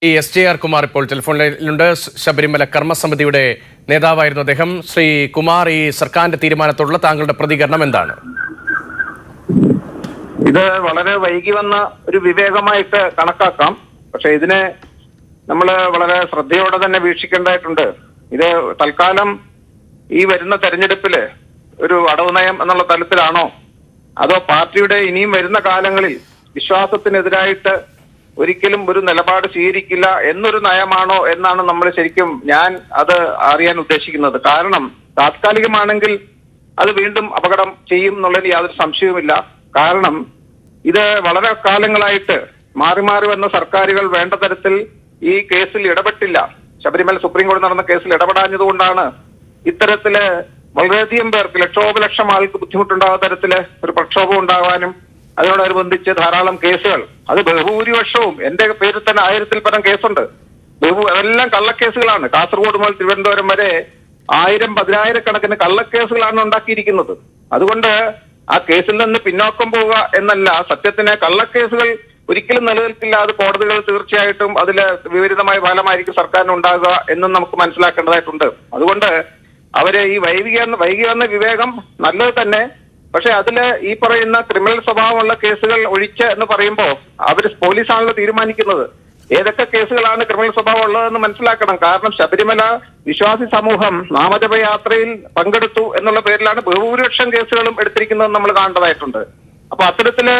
ഈ SJR കുമാർ ഇപ്പോൾ ടെലിഫോണിലുണ്ട്. ശബരിമല കർമ്മസമിതിയുടെ നേതാവായിരുന്നു അദ്ദേഹം. ശ്രീ കുമാർ, ഈ സർക്കാരിന്റെ തീരുമാനത്തോടുള്ള താങ്കളുടെ പ്രതികരണം എന്താണ്? ഇത് വളരെ വൈകി വന്ന ഒരു വിവേകമായിട്ട് കണക്കാക്കാം. പക്ഷെ ഇതിനെ നമ്മൾ വളരെ ശ്രദ്ധയോടെ തന്നെ വീക്ഷിക്കേണ്ടതായിട്ടുണ്ട്. ഇത് തൽക്കാലം ഈ വരുന്ന തെരഞ്ഞെടുപ്പില് ഒരു അടവ് നയം എന്നുള്ള തലത്തിലാണോ, അതോ പാർട്ടിയുടെ ഇനിയും വരുന്ന കാലങ്ങളിൽ വിശ്വാസത്തിനെതിരായിട്ട് ഒരിക്കലും ഒരു നിലപാട് സ്വീകരിക്കില്ല എന്നൊരു നയമാണോ എന്നാണ് ഞാൻ അത് അറിയാൻ ഉദ്ദേശിക്കുന്നത്. കാരണം താത്കാലികമാണെങ്കിൽ അത് വീണ്ടും അപകടം ചെയ്യും എന്നുള്ളതിൽ യാതൊരു സംശയവുമില്ല. കാരണം ഇത് വളരെ കാലങ്ങളായിട്ട് മാറി മാറി വന്ന സർക്കാരുകൾ വേണ്ട തരത്തിൽ ഈ കേസിൽ ഇടപെട്ടില്ല. ശബരിമല സുപ്രീം കോടതി നടന്ന കേസിൽ ഇടപെടാഞ്ഞതുകൊണ്ടാണ് ഇത്തരത്തില് വളരെയധികം പേർക്ക് ലക്ഷോപലക്ഷം ആൾക്ക് ബുദ്ധിമുട്ടുണ്ടാകുന്ന തരത്തില് ഒരു പ്രക്ഷോഭം ഉണ്ടാകാനും അതിനോടനുബന്ധിച്ച് ധാരാളം കേസുകൾ, അത് ബഹുഭൂരിപക്ഷവും എന്റെ പേരിൽ തന്നെ 1000-ൽ പരം കേസുണ്ട്. അതെല്ലാം കള്ളക്കേസുകളാണ്. കാസർഗോഡ് മുതൽ തിരുവനന്തപുരം വരെ 1000-10000 കള്ളക്കേസുകളാണ് ഉണ്ടാക്കിയിരിക്കുന്നത്. അതുകൊണ്ട് ആ കേസിൽ നിന്ന് പിന്നോക്കം പോവുക എന്നല്ല, സത്യത്തിന് കള്ളക്കേസുകൾ ഒരിക്കലും നിലനിൽക്കില്ല. അത് കോടതികൾ തീർച്ചയായിട്ടും അതില് വിപരീതമായ ഫലമായിരിക്കും സർക്കാരിന് ഉണ്ടാകുക എന്നും നമുക്ക് മനസ്സിലാക്കേണ്ടതായിട്ടുണ്ട്. അതുകൊണ്ട് അവര് ഈ വൈകി വന്ന വിവേകം നല്ലത് തന്നെ. പക്ഷെ അതില് ഈ പറയുന്ന ക്രിമിനൽ സ്വഭാവമുള്ള കേസുകൾ ഒഴിച്ച് എന്ന് പറയുമ്പോൾ അവര് പോലീസാണല്ലോ തീരുമാനിക്കുന്നത് ഏതൊക്കെ കേസുകളാണ് ക്രിമിനൽ സ്വഭാവം ഉള്ളതെന്ന് മനസ്സിലാക്കണം. കാരണം ശബരിമല വിശ്വാസി സമൂഹം നാമജപയാത്രയിൽ പങ്കെടുത്തു എന്നുള്ള പേരിലാണ് ബഹുഭൂരിപക്ഷം കേസുകളും എടുത്തിരിക്കുന്നത് നമ്മൾ കാണേണ്ടതായിട്ടുണ്ട്. അപ്പൊ അത്തരത്തില്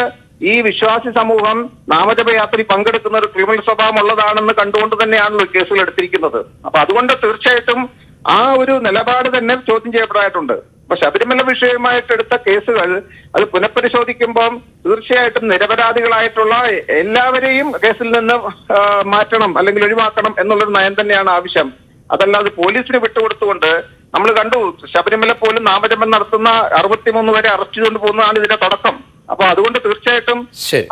ഈ വിശ്വാസി സമൂഹം നാമജപയാത്രയിൽ പങ്കെടുക്കുന്ന ഒരു ക്രിമിനൽ സ്വഭാവം ഉള്ളതാണെന്ന് കണ്ടുകൊണ്ട് തന്നെയാണല്ലോ കേസുകൾ എടുത്തിരിക്കുന്നത്. അപ്പൊ അതുകൊണ്ട് തീർച്ചയായിട്ടും ആ ഒരു നിലപാട് തന്നെ ചോദ്യം ചെയ്യപ്പെടായിട്ടുണ്ട്. അപ്പൊ ശബരിമല വിഷയമായിട്ട് എടുത്ത കേസുകൾ അത് പുനഃപരിശോധിക്കുമ്പോൾ തീർച്ചയായിട്ടും നിരപരാധികളായിട്ടുള്ള എല്ലാവരെയും കേസിൽ നിന്ന് മാറ്റണം അല്ലെങ്കിൽ ഒഴിവാക്കണം എന്നുള്ളൊരു നയം തന്നെയാണ് ആവശ്യം. അതല്ലാതെ പോലീസിന് വിട്ടുകൊടുത്തുകൊണ്ട് നമ്മൾ കണ്ടു ശബരിമല പോലും നാമജപം നടത്തുന്ന 63 വരെ അറസ്റ്റ് ചെയ്തുകൊണ്ട് പോകുന്നതാണ് ഇതിന്റെ തുടക്കം. അപ്പൊ അതുകൊണ്ട് തീർച്ചയായിട്ടും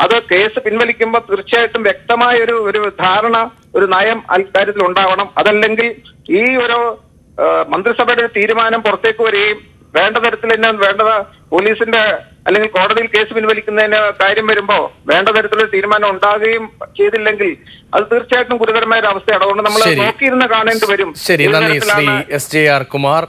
അത് കേസ് പിൻവലിക്കുമ്പോൾ തീർച്ചയായിട്ടും വ്യക്തമായ ഒരു ധാരണ, ഒരു നയം അക്കാര്യത്തിൽ ഉണ്ടാവണം. അതല്ലെങ്കിൽ ഈ ഒരു മന്ത്രിസഭയുടെ തീരുമാനം പുറത്തേക്ക് വരികയും വേണ്ട തരത്തിൽ തന്നെ പോലീസിന്റെ അല്ലെങ്കിൽ കോടതിയിൽ കേസ് പിൻവലിക്കുന്നതിന് കാര്യം വരുമ്പോ വേണ്ട തരത്തിലൊരു തീരുമാനം ഉണ്ടാകുകയും ചെയ്തില്ലെങ്കിൽ അത് തീർച്ചയായിട്ടും ഗുരുതരമായ ഒരു അവസ്ഥയാണ്. അതുകൊണ്ട് നമ്മൾ നോക്കിയിരുന്ന് കാണേണ്ടി വരും. ശരി, നന്ദി ശ്രീ SJR കുമാർ.